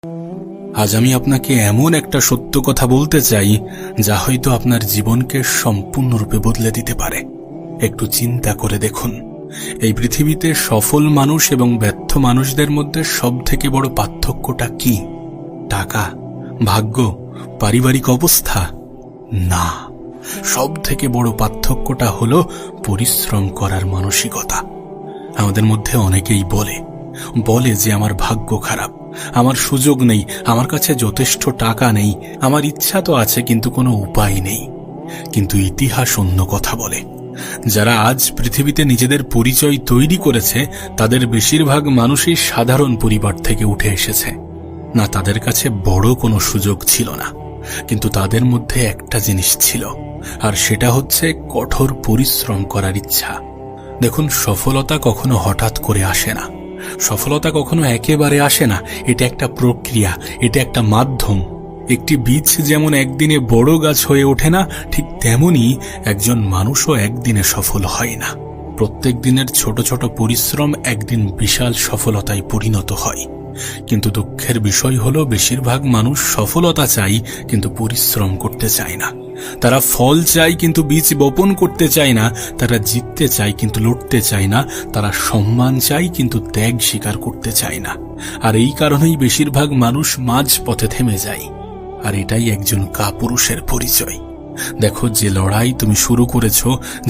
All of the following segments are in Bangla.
আজ আমি আপনাকে এমন একটা সত্য কথা বলতে চাই যা হয়তো আপনার জীবনকে সম্পূর্ণরূপে বদলে দিতে পারে। একটু চিন্তা করে দেখুন, এই পৃথিবীতে সফল মানুষ এবং ব্যর্থ মানুষদের মধ্যে সবথেকে বড় পার্থক্যটা কি? টাকা, ভাগ্য, পারিবারিক অবস্থা? না, সবথেকে বড় পার্থক্যটা হলো পরিশ্রম করার মানসিকতা। আমাদের মধ্যে অনেকেই বলে যে আমার ভাগ্য খারাপ, আমার সুযোগ নেই, আমার কাছে যথেষ্ট টাকা নেই, আমার ইচ্ছা তো আছে কিন্তু কোনো উপায় নেই। কিন্তু ইতিহাস অন্য কথা বলে। যারা আজ পৃথিবীতে নিজেদের পরিচয় তৈরি করেছে তাদের বেশিরভাগ মানুষই সাধারণ পরিবার থেকে উঠে এসেছে। না, তাদের কাছে বড় কোনো সুযোগ ছিল না, কিন্তু তাদের মধ্যে একটা জিনিস ছিল, আর সেটা হচ্ছে কঠোর পরিশ্রম করার ইচ্ছা। দেখুন, সফলতা কখনো হঠাৎ করে আসে না, সফলতা কখনো একেবারে আসে না। এটা একটা প্রক্রিয়া, এটা একটা মাধ্যম। একটি বীজ যেমন একদিনে বড় গাছ হয়ে ওঠে না, ঠিক তেমনি একজন মানুষও একদিনে সফল হয় না। প্রত্যেক দিনের ছোট ছোট পরিশ্রম একদিন বিশাল সফলতায় পরিণত হয়। কিন্তু দুঃখের বিষয় হলো বেশিরভাগ মানুষ সফলতা চাই কিন্তু পরিশ্রম করতে চায় না। তারা ফল চায় কিন্তু বীজ বপন করতে চায় না। তারা জিততে চায় কিন্তু লড়তে চায় না। তারা সম্মান চায় কিন্তু ত্যাগ স্বীকার করতে চায় না। আর এই কারণেই বেশিরভাগ মানুষ মাঝ পথে থেমে যায়। আর এটাই একজন কাপুরুষের পরিচয়। দেখো, যে লড়াই তুমি শুরু করেছ,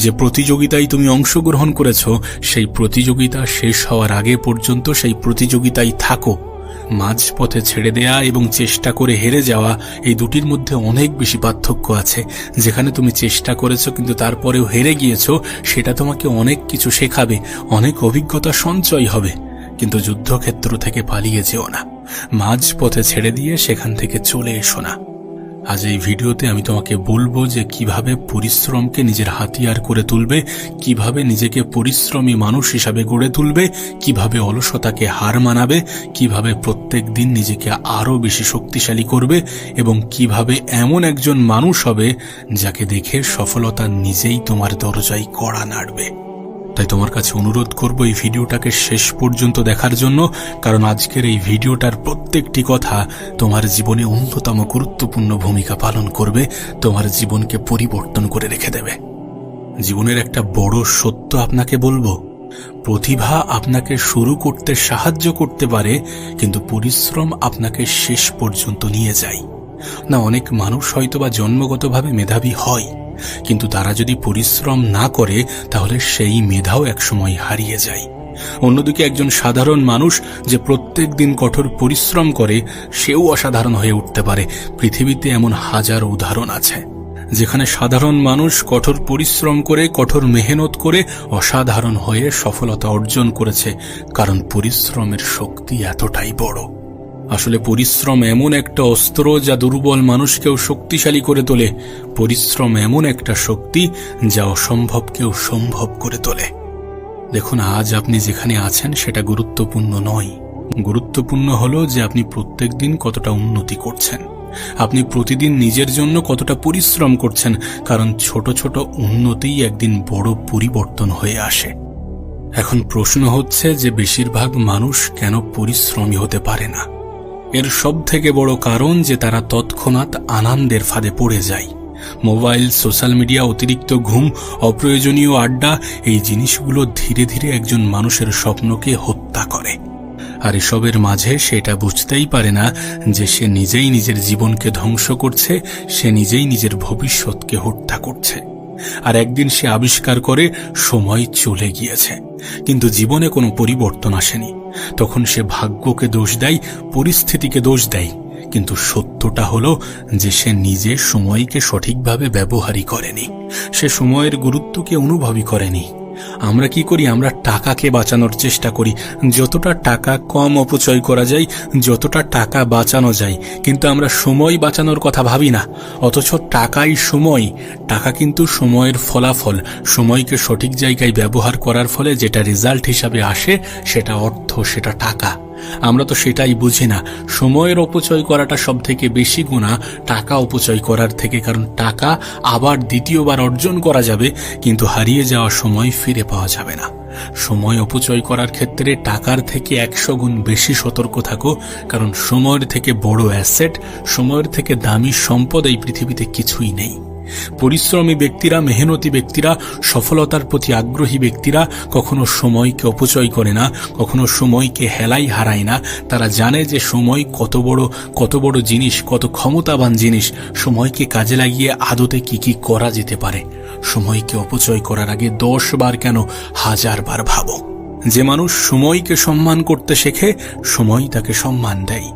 যে প্রতিযোগিতায় তুমি অংশগ্রহণ করেছ, সেই প্রতিযোগিতা শেষ হওয়ার আগে পর্যন্ত সেই প্রতিযোগিতায় থাকো। মাঝপথে ছেড়ে দেয়া এবং চেষ্টা করে হেরে যাওয়া, এই দুটির মধ্যে অনেক বেশি পার্থক্য আছে। যেখানে তুমি চেষ্টা করেছো কিন্তু তারপরেও হেরে গিয়েছো, সেটা তোমাকে অনেক কিছু শেখাবে, অনেক অভিজ্ঞতা সঞ্চয় হবে। কিন্তু যুদ্ধক্ষেত্র থেকে পালিয়ে যেও না, মাঝপথে ছেড়ে দিয়ে সেখান থেকে চলে এসো না। আজ এই ভিডিওতে আমি তোমাকে বলবো যে কিভাবে পরিশ্রমকে নিজের হাতিয়ার করে তুলবে, কিভাবে নিজেকে পরিশ্রমী মানুষ হিসাবে গড়ে তুলবে, কিভাবে অলসতাকে হার মানাবে, কিভাবে প্রত্যেক দিন নিজেকে আরো বেশি শক্তিশালী করবে এবং কিভাবে এমন একজন মানুষ হবে যাকে দেখে সফলতা নিজেই তোমার দরজায় কড়া নাড়বে। তাই তোমার কাছে অনুরোধ করব এই ভিডিওটাকে শেষ পর্যন্ত দেখার জন্য, কারণ আজকের এই ভিডিওটার প্রত্যেকটি কথা তোমার জীবনে অন্যতম গুরুত্বপূর্ণ ভূমিকা পালন করবে, তোমার জীবনকে পরিবর্তন করে রেখে দেবে। জীবনের একটা বড় সত্য আপনাকে বলবো, প্রতিভা আপনাকে শুরু করতে সাহায্য করতে পারে, কিন্তু পরিশ্রম আপনাকে শেষ পর্যন্ত নিয়ে যায়। না, অনেক মানুষ হয়তোবা জন্মগতভাবে মেধাবী হয়, কিন্তু তারা যদি পরিশ্রম না করে তাহলে সেই মেধাও একসময় হারিয়ে যায়। অন্যদিকে একজন সাধারণ মানুষ যে প্রত্যেক দিন কঠোর পরিশ্রম করে, সেও অসাধারণ হয়ে উঠতে পারে। পৃথিবীতে এমন হাজার উদাহরণ আছে যেখানে সাধারণ মানুষ কঠোর পরিশ্রম করে, কঠোর মেহনত করে অসাধারণ হয়ে সফলতা অর্জন করেছে, কারণ পরিশ্রমের শক্তি এতটাই বড়। আসলে পরিশ্রম এমন একটা অস্ত্র যা দুর্বল মানুষকেও শক্তিশালী করে তোলে। পরিশ্রম এমন একটা শক্তি যা অসম্ভবকেও সম্ভব করে তোলে। দেখুন, আজ আপনি যেখানে আছেন সেটা গুরুত্বপূর্ণ নয়। গুরুত্বপূর্ণ হলো যে আপনি প্রত্যেক দিন কতটা উন্নতি করছেন, আপনি প্রতিদিন নিজের জন্য কতটা পরিশ্রম করছেন, কারণ ছোট ছোট উন্নতিই একদিন বড় পরিবর্তন হয়ে আসে। এখন প্রশ্ন হচ্ছে যে বেশিরভাগ মানুষ কেন পরিশ্রমী হতে পারে না? এর সবথেকে বড় কারণ যে তারা তৎক্ষণাৎ আনন্দের ফাঁদে পড়ে যায়। মোবাইল, সোশ্যাল মিডিয়া, অতিরিক্ত ঘুম, অপ্রয়োজনীয় আড্ডা, এই জিনিসগুলো ধীরে ধীরে একজন মানুষের স্বপ্নকে হত্যা করে। আর এসবের মাঝে সেটা বুঝতেই পারে না যে সে নিজেই নিজের জীবনকে ধ্বংস করছে, সে নিজেই নিজের ভবিষ্যৎকে হত্যা করছে। আর একদিন সে আবিষ্কার করে সময় চলে গিয়েছে, কিন্তু জীবনে কোনো পরিবর্তন আসেনি। তখন সে ভাগ্যকে দোষ দেয়, পরিস্থিতিকে দোষ দেয়, কিন্তু সত্যটা হলো যে সে নিজে সময়কে সঠিকভাবে ব্যবহারই করেনি, সে সময়ের গুরুত্বকে অনুভবই করেনি। আমরা কি করি? আমরা টাকাকে বাঁচানোর চেষ্টা করি, যতটা টাকা কম অপচয় করা যায়, যতটা টাকা বাঁচানো যায়, কিন্তু আমরা সময় বাঁচানোর কথা ভাবি না। অথচ টাকাই সময়, টাকা কিন্তু সময়ের ফলাফল। সময়কে সঠিক জায়গায় ব্যবহার করার ফলে যেটা রেজাল্ট হিসাবে আসে সেটা অর্থ, সেটা টাকা। আমরা তো সেটাই বুঝি না। সময়ের অপচয় করাটা সব থেকে বেশি গুনাহ টাকা অপচয় করার থেকে, কারণ টাকা আবার দ্বিতীয়বার অর্জন করা যাবে, কিন্তু হারিয়ে যাওয়া সময় ফিরে পাওয়া যাবে না। সময় অপচয় করার ক্ষেত্রে টাকার থেকে 100 গুণ বেশি সতর্ক থাকো, কারণ সময়ের থেকে বড় অ্যাসেট, সময়ের থেকে দামি সম্পদ এই পৃথিবীতে কিছুই নেই। পরিশ্রমী ব্যক্তিরা, মেহনতি ব্যক্তিরা, সফলতার প্রতি আগ্রহী ব্যক্তিরা কখনো সময়কে অপচয় করে না, কখনো সময়কে হেলাই হারায় না। তারা জানে যে সময় কত বড় জিনিস, কত ক্ষমতাবান জিনিস। সময়কে কাজে লাগিয়ে আদতে কি করা যেতে পারে। সময়কে অপচয় করার আগে 10 বার কেন 1000 বার ভাবো। যে মানুষ সময়কে সম্মান করতে শেখে, সময় তাকে সম্মান দেয়।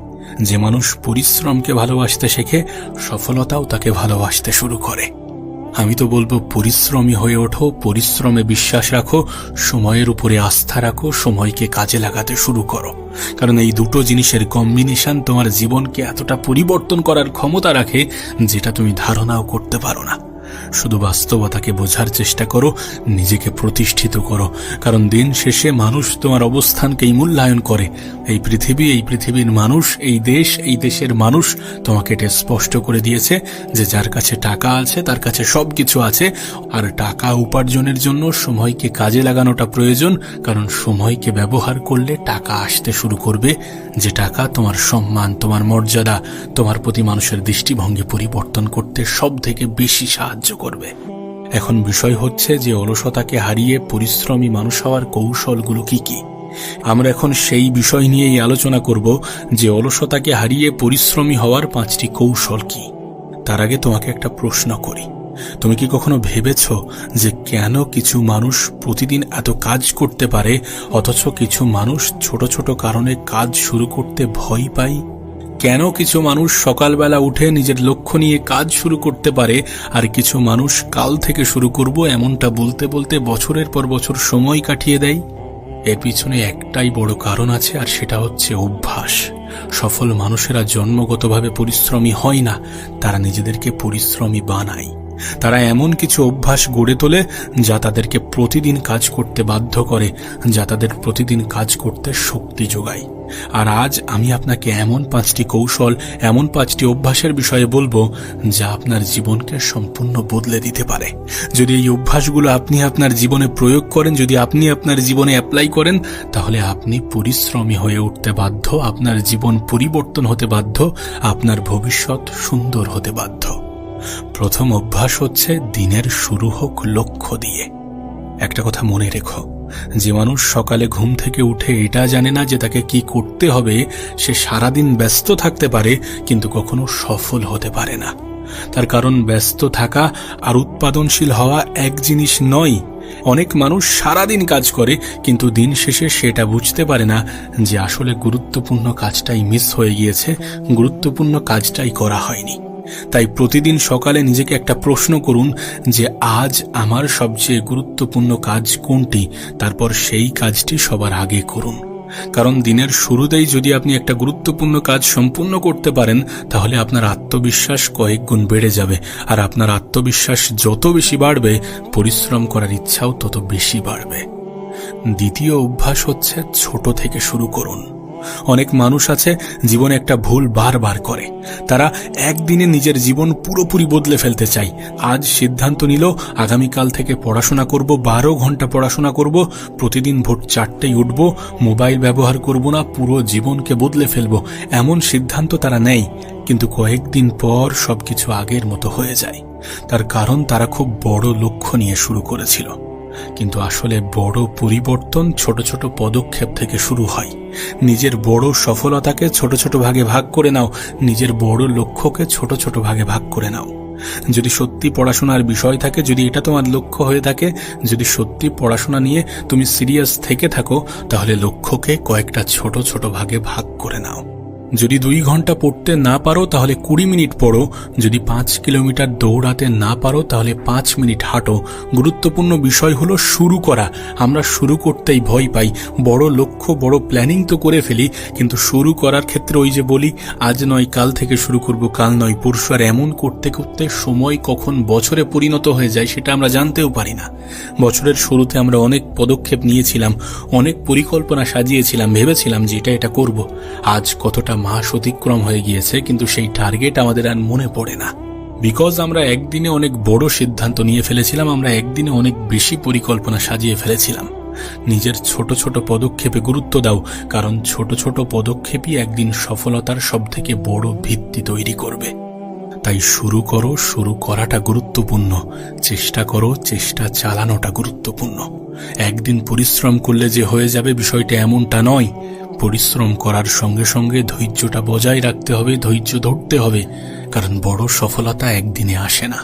যে মানুষ পরিশ্রমকে ভালোবাসতে শেখে, সফলতাও তাকে ভালোবাসতে শুরু করে। আমি তো বলবো, পরিশ্রমী হয়ে ওঠো, পরিশ্রমে বিশ্বাস রাখো, সময়ের উপরে আস্থা রাখো, সময়কে কাজে লাগাতে শুরু করো। কারণ এই দুটো জিনিসের কম্বিনেশন তোমার জীবনকে এতটা পরিবর্তন করার ক্ষমতা রাখে, যেটা তুমি ধারণাও করতে পারো না। শুধু বাস্তবতাকে বোঝার চেষ্টা করো, নিজেকে প্রতিষ্ঠিত করো। কারণ দিন শেষে মানুষ তোমার অবস্থানকেই মূল্যায়ন করে। এই পৃথিবীর মানুষ, এই দেশের মানুষ তোমাকে এটা স্পষ্ট করে দিয়েছে যে যার কাছে টাকা আছে তার কাছে সবকিছু আছে। আর টাকা উপার্জনের জন্য সময়কে কাজে লাগানোটা প্রয়োজন, কারণ সময়কে ব্যবহার করলে টাকা আসতে শুরু করবে, যে টাকা তোমার সম্মান, তোমার মর্যাদা, তোমার প্রতি মানুষের দৃষ্টিভঙ্গি পরিবর্তন করতে সব থেকে বেশি সাহায্য করবে। এখন বিষয় হচ্ছে যে অলসতাকে হারিয়ে পরিশ্রমী মানুষ হওয়ার কৌশলগুলো কি। আমরা এখন সেই বিষয় নিয়েই আলোচনা করব যে অলসতাকে হারিয়ে পরিশ্রমী হওয়ার 5টি কৌশল কি। তার আগে তোমাকে একটা প্রশ্ন করি, তুমি কি কখনো ভেবেছ যে কেন কিছু মানুষ প্রতিদিন এত কাজ করতে পারে, অথচ কিছু মানুষ ছোট ছোট কারণে কাজ শুরু করতে ভয় পায়? কেন কিছু মানুষ সকালবেলা উঠে নিজের লক্ষ্য নিয়ে কাজ শুরু করতে পারে, আর কিছু মানুষ কাল থেকে শুরু করব এমনটা বলতে বলতে বছরের পর বছর সময় কাটিয়ে দেয়? এর পিছনে একটাই বড় কারণ আছে, আর সেটা হচ্ছে অভ্যাস। সফল মানুষেরা জন্মগতভাবে পরিশ্রমী হয় না, তারা নিজেদেরকে পরিশ্রমী বানায়। তারা এমন কিছু অভ্যাস গড়ে তোলে যা তাদেরকে প্রতিদিন কাজ করতে বাধ্য করে, যা তাদের প্রতিদিন কাজ করতে শক্তি যোগায়। আর আজ আমি আপনাকে এমন 5টি কৌশল, এমন 5টি অভ্যাসের বিষয়ে বলবো যা আপনার জীবনকে সম্পূর্ণ বদলে দিতে পারে। যদি এই অভ্যাসগুলো আপনি আপনার জীবনে প্রয়োগ করেন, যদি আপনি আপনার জীবনে অ্যাপ্লাই করেন, তাহলে আপনি পরিশ্রমী হয়ে উঠতে বাধ্য, আপনার জীবন পরিবর্তন হতে বাধ্য, আপনার ভবিষ্যৎ সুন্দর হতে বাধ্য। প্রথম অভ্যাস হচ্ছে দিনের শুরু হোক লক্ষ্য দিয়ে। একটা কথা মনে রেখো, যে মানুষ সকালে ঘুম থেকে উঠে এটা জানে না যে তাকে কি করতে হবে, সে সারাদিন ব্যস্ত থাকতে পারে কিন্তু কখনো সফল হতে পারে না। তার কারণ ব্যস্ত থাকা আর উৎপাদনশীল হওয়া এক জিনিস নয়। অনেক মানুষ সারাদিন কাজ করে কিন্তু দিন শেষে সেটা বুঝতে পারে না যে আসলে গুরুত্বপূর্ণ কাজটাই মিস হয়ে গিয়েছে, গুরুত্বপূর্ণ কাজটাই করা হয়নি। তাই প্রতিদিন সকালে নিজেকে একটা প্রশ্ন করুন যে আজ আমার সবচেয়ে গুরুত্বপূর্ণ কাজ কোনটি, তারপর সেই কাজটি সবার আগে করুন। কারণ দিনের শুরুতেই যদি আপনি একটা গুরুত্বপূর্ণ কাজ সম্পূর্ণ করতে পারেন, তাহলে আপনার আত্মবিশ্বাস কয়েক গুণ বেড়ে যাবে। আর আপনার আত্মবিশ্বাস যত বেশি বাড়বে, পরিশ্রম করার ইচ্ছাও তত বেশি বাড়বে। দ্বিতীয় অভ্যাস হচ্ছে ছোট থেকে শুরু করুন। অনেক মানুষ আছে জীবনে একটা ভুল বারবার করে। তারা একদিনে নিজের জীবন পুরোপুরি বদলে ফেলতে চায়। আজ সিদ্ধান্ত নিল আগামীকাল থেকে পড়াশোনা করব, 12 ঘন্টা পড়াশোনা করব, প্রতিদিন ভোর 4টায় উঠব, মোবাইল ব্যবহার করব না, পুরো জীবনকে বদলে ফেলব। এমন সিদ্ধান্ত তারা নেয়, কিন্তু কয়েকদিন পর সবকিছু আগের মতো হয়ে যায়। তার কারণ তারা খুব বড় লক্ষ্য নিয়ে শুরু করেছিল। কিন্তু আসলে বড় পরিবর্তন ছোট ছোট পদক্ষেপ থেকে শুরু হয়। নিজের বড় সফলতাকে ছোট ছোট ভাগে ভাগ করে নাও, নিজের বড় লক্ষ্যকে ছোট ছোট ভাগে ভাগ করে নাও। যদি সত্যি পড়াশোনার বিষয় থাকে, যদি এটা তোমার লক্ষ্য হয়ে থাকে, যদি সত্যি পড়াশোনা নিয়ে তুমি সিরিয়াস থেকে থাকো, তাহলে লক্ষ্যকে কয়েকটা ছোট ছোট ভাগে ভাগ করে নাও। যদি 2 ঘন্টা পড়তে না পারো তাহলে 20 মিনিট পড়ো। যদি 5 কিলোমিটার দৌড়াতে না পারো তাহলে 5 মিনিট হাঁটো। গুরুত্বপূর্ণ বিষয় হলো শুরু করা। আমরা শুরু করতেই ভয় পাই। বড় লক্ষ্য, বড় প্ল্যানিং তো করে ফেলি, কিন্তু শুরু করার ক্ষেত্রে ওই যে বলি আজ নয় কাল থেকে শুরু করব, কাল নয় পরশু, আর এমন করতে করতে সময় কখন বছরে পরিণত হয়ে যায় সেটা আমরা জানতেও পারি না। বছরের শুরুতে আমরা অনেক পদক্ষেপ নিয়েছিলাম, অনেক পরিকল্পনা সাজিয়েছিলাম, ভেবেছিলাম যে এটা করব। আজ কতটা মাস অতিক্রম হয়ে গিয়েছে কিন্তু সেই টার্গেট আমাদের আর মনে পড়ে না। বিকজ আমরা একদিনে অনেক বড় সিদ্ধান্ত নিয়ে ফেলেছিলাম, আমরা একদিনে অনেক বেশি পরিকল্পনা সাজিয়ে ফেলেছিলাম। নিজের ছোট ছোট পদক্ষেপে গুরুত্ব দাও, কারণ ছোট ছোট পদক্ষেপই একদিন সফলতার সবথেকে বড় ভিত্তি তৈরি করবে। তাই শুরু করো, শুরু করাটা গুরুত্বপূর্ণ। চেষ্টা করো, চেষ্টা চালানোটা গুরুত্বপূর্ণ। একদিন পরিশ্রম করলে যে হয়ে যাবে বিষয়টা এমনটা নয়। পরিশ্রম করার সঙ্গে সঙ্গে ধৈর্যটা বজায় রাখতে হবে, ধৈর্য ধরতে হবে, কারণ বড় সফলতা একদিনে আসে না।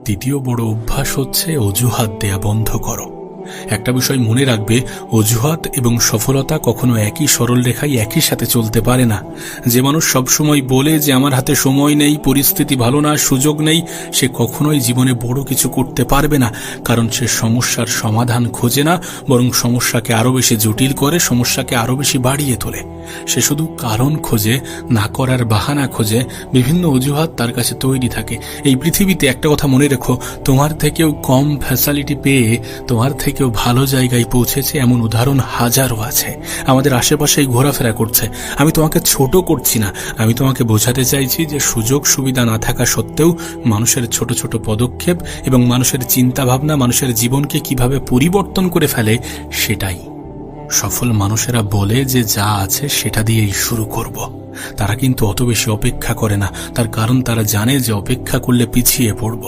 দ্বিতীয় বড় অভ্যাস হচ্ছে অজুহাত দেয়া বন্ধ করো। একটা বিষয় মনে রাখবে, অজুহাত এবং সফলতা কখনো একই সরল রেখায় একই সাথে চলতে পারে না। যে মানুষ সবসময় বলে যে আমার হাতে সময় নেই, পরিস্থিতি ভালো না, সুযোগ নেই, সে কখনোই জীবনে বড় কিছু করতে পারবে না। কারণ সে সমস্যার সমাধান খোঁজে না, বরং সমস্যাকে আরো বেশি জটিল করে, সমস্যাকে আরো বেশি বাড়িয়ে তোলে। সে শুধু কারণ খোঁজে, না করার বাহানা খোঁজে, বিভিন্ন অজুহাত তার কাছে তৈরি থাকে। এই পৃথিবীতে একটা কথা মনে রেখো, তোমার থেকেও কম ফ্যাসিলিটি পেয়ে তোমার থেকেও ভালো জায়গায় পৌঁছেছে এমন উদাহরণ হাজারো আছে, আমাদের আশেপাশেই ঘোরাফেরা করছে। আমি তোমাকে ছোট করছি না, আমি তোমাকে বোঝাতে চাইছি যে সুযোগ সুবিধা না থাকা সত্ত্বেও মানুষের ছোট ছোট পদক্ষেপ এবং মানুষের চিন্তা ভাবনা মানুষের জীবনকে কিভাবে পরিবর্তন করে ফেলে, সেটাই। সফল মানুষেরা বলে যে যা আছে সেটা দিয়েই শুরু করব। তারা কিন্তু অত বেশি অপেক্ষা করে না, তার কারণ তারা জানে যে অপেক্ষা করলে পিছিয়ে পড়ব।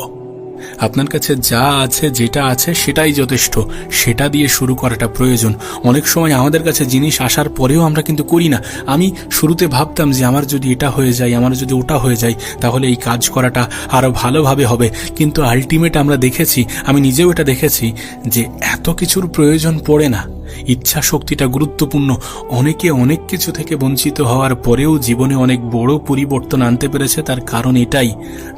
আপনার কাছে যা আছে, যেটা আছে সেটাই যথেষ্ট, সেটা দিয়ে শুরু করাটা প্রয়োজন। অনেক সময় আমাদের কাছে জিনিস আসার পরেও আমরা কিন্তু করি না। আমি শুরুতে ভাবতাম যে আমার যদি এটা হয়ে যায়, আমার যদি ওটা হয়ে যায়, তাহলে এই কাজ করাটা আরো ভালোভাবে হবে। কিন্তু আলটিমেট আমরা দেখেছি, আমি নিজেও এটা দেখেছি, যে এত কিছুর প্রয়োজন পড়ে না। ইচ্ছা শক্তিটা গুরুত্বপূর্ণ। অনেকে অনেক কিছু থেকে বঞ্চিত হওয়ার পরেও জীবনে অনেক বড় পরিবর্তন আনতে পেরেছে। তার কারণ এটাই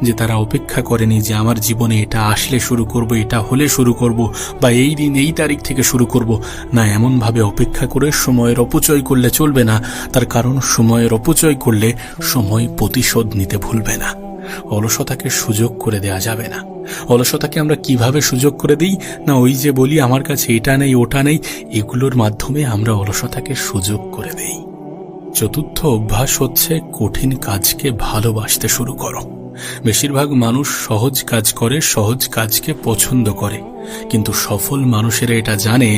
যে তারা অপেক্ষা করেনি যে আমার জীবনে এটা আসলে শুরু করব, এটা হলে শুরু করব, বা এই দিন এই তারিখ থেকে শুরু করব না। এমনভাবে অপেক্ষা করে সময়ের অপচয় করলে চলবে না। তার কারণ সময়ের অপচয় করলে সময় প্রতিশোধ নিতে ভুলবে না। অলসতাকে সুযোগ করে দেয়া যাবে না। অলসতাকে আমরা কিভাবে সুযোগ করে দিই না, ওই যে বলি আমার কাছে এটা নেই ওটা নেই, এগুলোর মাধ্যমে আমরা অলসতাকে সুযোগ করে দেই। চতুর্থ অভ্যাস হচ্ছে কঠিন কাজকে ভালোবাসতে শুরু করো। বেশিরভাগ মানুষ সহজ কাজ করে, সহজ কাজকে পছন্দ করে, কিন্তু সফল মানুষেরা এটা জানে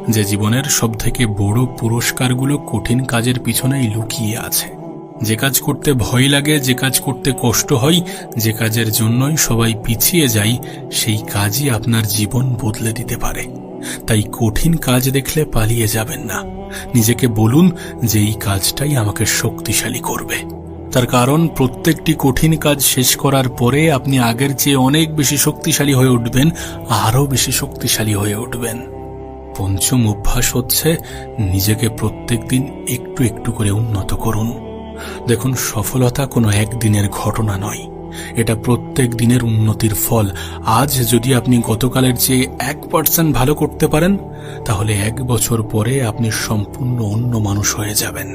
যে জীবনের সবথেকে বড় পুরস্কারগুলো কঠিন কাজের পিছনেই লুকিয়ে আছে। যে কাজ করতে ভয় লাগে, যে কাজ করতে কষ্ট হয়, যে কাজের জন্যই সবাই পিছিয়ে যায়, সেই কাজই আপনার জীবন বদলে দিতে পারে। তাই কঠিন কাজ দেখলে পালিয়ে যাবেন না। নিজেকে বলুন যে এই কাজটাই আমাকে শক্তিশালী করবে। তার কারণ প্রত্যেকটি কঠিন কাজ শেষ করার পরে আপনি আগের চেয়ে অনেক বেশি শক্তিশালী হয়ে উঠবেন, আরো বেশি শক্তিশালী হয়ে উঠবেন। পঞ্চম অভ্যাস হচ্ছে নিজেকে প্রত্যেকদিন একটু একটু করে উন্নত করুন। দেখুন, সফলতা কোনো একদিনের ঘটনা নয়, এটা প্রত্যেক দিনের উন্নতির ফল। আজ যদি আপনি গতকালের চেয়ে 1% ভালো করতে পারেন, তাহলে 1 বছর পরে আপনি সম্পূর্ণ অন্য মানুষ হয়ে যাবেন।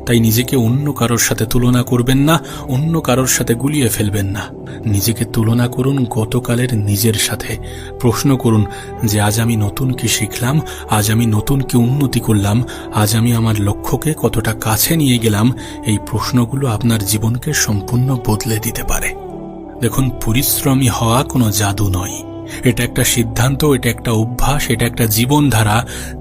তাই নিজেকে অন্য কারোর সাথে তুলনা করবেন না, অন্য কারোর সাথে গুলিয়ে ফেলবেন না। নিজেকে তুলনা করুন গতকালের নিজের সাথে। প্রশ্ন করুন যে আজ আমি নতুন কি শিখলাম, আজ আমি নতুন কি উন্নতি করলাম, আজ আমি আমার লক্ষ্যকে কতটা কাছে নিয়ে গেলাম। এই প্রশ্নগুলো আপনার জীবনকে সম্পূর্ণ বদলে দিতে পারে। দেখুন, পরিশ্রমী হওয়া কোনো জাদু নয়, এটা একটা সিদ্ধান্ত, এটা একটা অভ্যাস, এটা একটা জীবনধারা।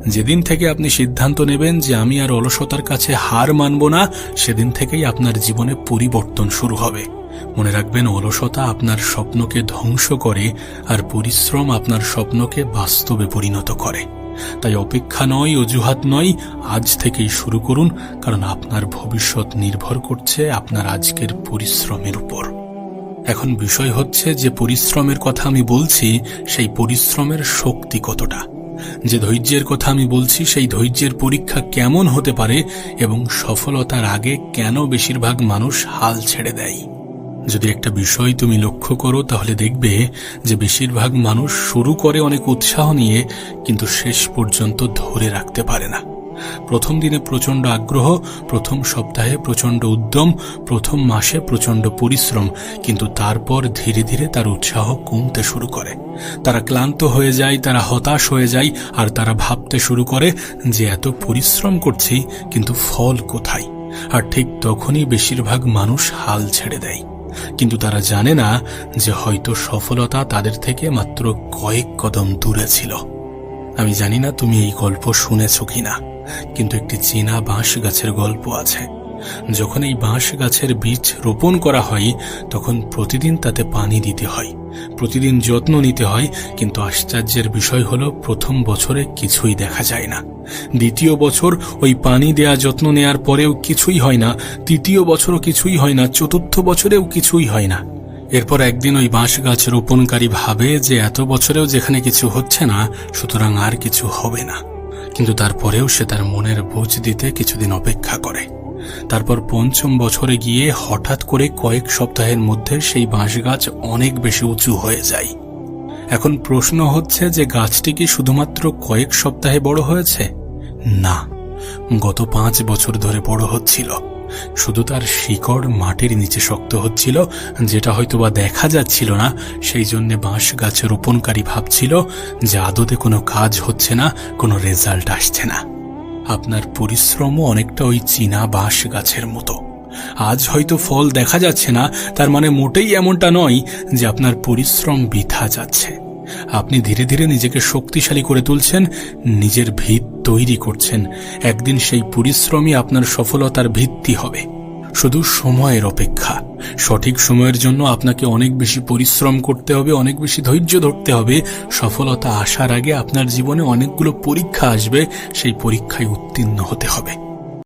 যেদিন থেকে আপনি সিদ্ধান্ত নেবেন যে আমি আর অলসতার কাছে হার মানব না, সেদিন থেকেই আপনার জীবনে পরিবর্তন শুরু হবে। মনে রাখবেন, অলসতা আপনার স্বপ্নকে ধ্বংস করে, আর পরিশ্রম আপনার স্বপ্নকে বাস্তবে পরিণত করে। তাই অপেক্ষা নয়, অজুহাত নয়, আজ থেকেই শুরু করুন, কারণ আপনার ভবিষ্যৎ নির্ভর করছে আপনার আজকের পরিশ্রমের উপর। এখন বিষয় হচ্ছে যে পরিশ্রমের কথা আমি বলছি, সেই পরিশ্রমের শক্তি কতটা। যে ধৈর্যের কথা আমি বলছি, সেই ধৈর্যের পরীক্ষা কেমন হতে পারে, এবং সফলতার আগে কেন বেশিরভাগ মানুষ হাল ছেড়ে দেয়। যদি একটা বিষয় তুমি লক্ষ্য করো, তাহলে দেখবে যে বেশিরভাগ মানুষ শুরু করে অনেক উৎসাহ নিয়ে, কিন্তু শেষ পর্যন্ত ধরে রাখতে পারে না। প্রথম দিনে প্রচণ্ড আগ্রহ, প্রথম সপ্তাহে প্রচণ্ড উদ্যম, প্রথম মাসে প্রচণ্ড পরিশ্রম, কিন্তু তারপর ধীরে ধীরে তার উৎসাহ কমতে শুরু করে। তারা ক্লান্ত হয়ে যায়, তারা হতাশ হয়ে যায়, আর তারা ভাবতে শুরু করে যে এত পরিশ্রম করছি, কিন্তু ফল কোথায়। আর ঠিক তখনই বেশিরভাগ মানুষ হাল ছেড়ে দেয়। কিন্তু তারা জানে না যে হয়তো সফলতা তাদের থেকে মাত্র কয়েক কদম দূরে ছিল। আমি জানি না তুমি এই গল্প শুনেছ কিনা, কিন্তু একটি চীনা বাঁশ গাছের গল্প আছে। যখন এই বাঁশ গাছের বীজ রোপণ করা হয় তখন প্রতিদিন তাতে পানি দিতে হয়, প্রতিদিন যত্ন নিতে হয়। কিন্তু আশ্চর্যের বিষয় হলো প্রথম বছরে কিছুই দেখা যায় না, দ্বিতীয় বছর ওই পানি দেয়া যত্ন নেয়ার পরেও কিছুই হয় না, তৃতীয় বছরও কিছুই হয় না, চতুর্থ বছরেও কিছুই হয় না। এরপর একদিন ওই বাঁশ গাছ রোপণকারী ভাবে যে এত বছরেও যেখানে কিছু হচ্ছে না, সুতরাং আর কিছু হবে না। কিন্তু তারপরেও সে তার মনের বোঝ দিতে কিছুদিন অপেক্ষা করে। তারপর পঞ্চম বছরে গিয়ে হঠাৎ করে কয়েক সপ্তাহের মধ্যে সেই বাঁশ গাছ অনেক বেশি উঁচু হয়ে যায়। এখন প্রশ্ন হচ্ছে যে গাছটি কি শুধুমাত্র কয়েক সপ্তাহে বড় হয়েছে? না, গত 5 বছর ধরে বড় হচ্ছিল। শুধু তার শিকড় মাটির নিচে শক্ত হচ্ছিল, যেটা হয়তোবা দেখা যাচ্ছিল না। সেই জন্য বাঁশ গাছ রোপণকারী ভাবছিল যে আদতে কোনো কাজ হচ্ছে না, কোনো রেজাল্ট আসছে না। আপনার পরিশ্রমও অনেকটা ওই চীনা বাঁশ গাছের মতো। আজ হয়তো ফল দেখা যাচ্ছে না, তার মানে মোটেই এমনটা নয় যে আপনার পরিশ্রম বৃথা যাচ্ছে। আপনি ধীরে ধীরে নিজেকে শক্তিশালী করে তুলছেন, নিজের ভিত তৈরি করছেন। একদিন সেই পরিশ্রমই আপনার সফলতার ভিত্তি হবে। শুধু সময়ের অপেক্ষা। সঠিক সময়ের জন্য আপনাকে অনেক বেশি পরিশ্রম করতে হবে, অনেক বেশি ধৈর্য ধরতে হবে। সফলতা আসার আগে আপনার জীবনে অনেকগুলো পরীক্ষা আসবে, সেই পরীক্ষায় উত্তীর্ণ হতে হবে।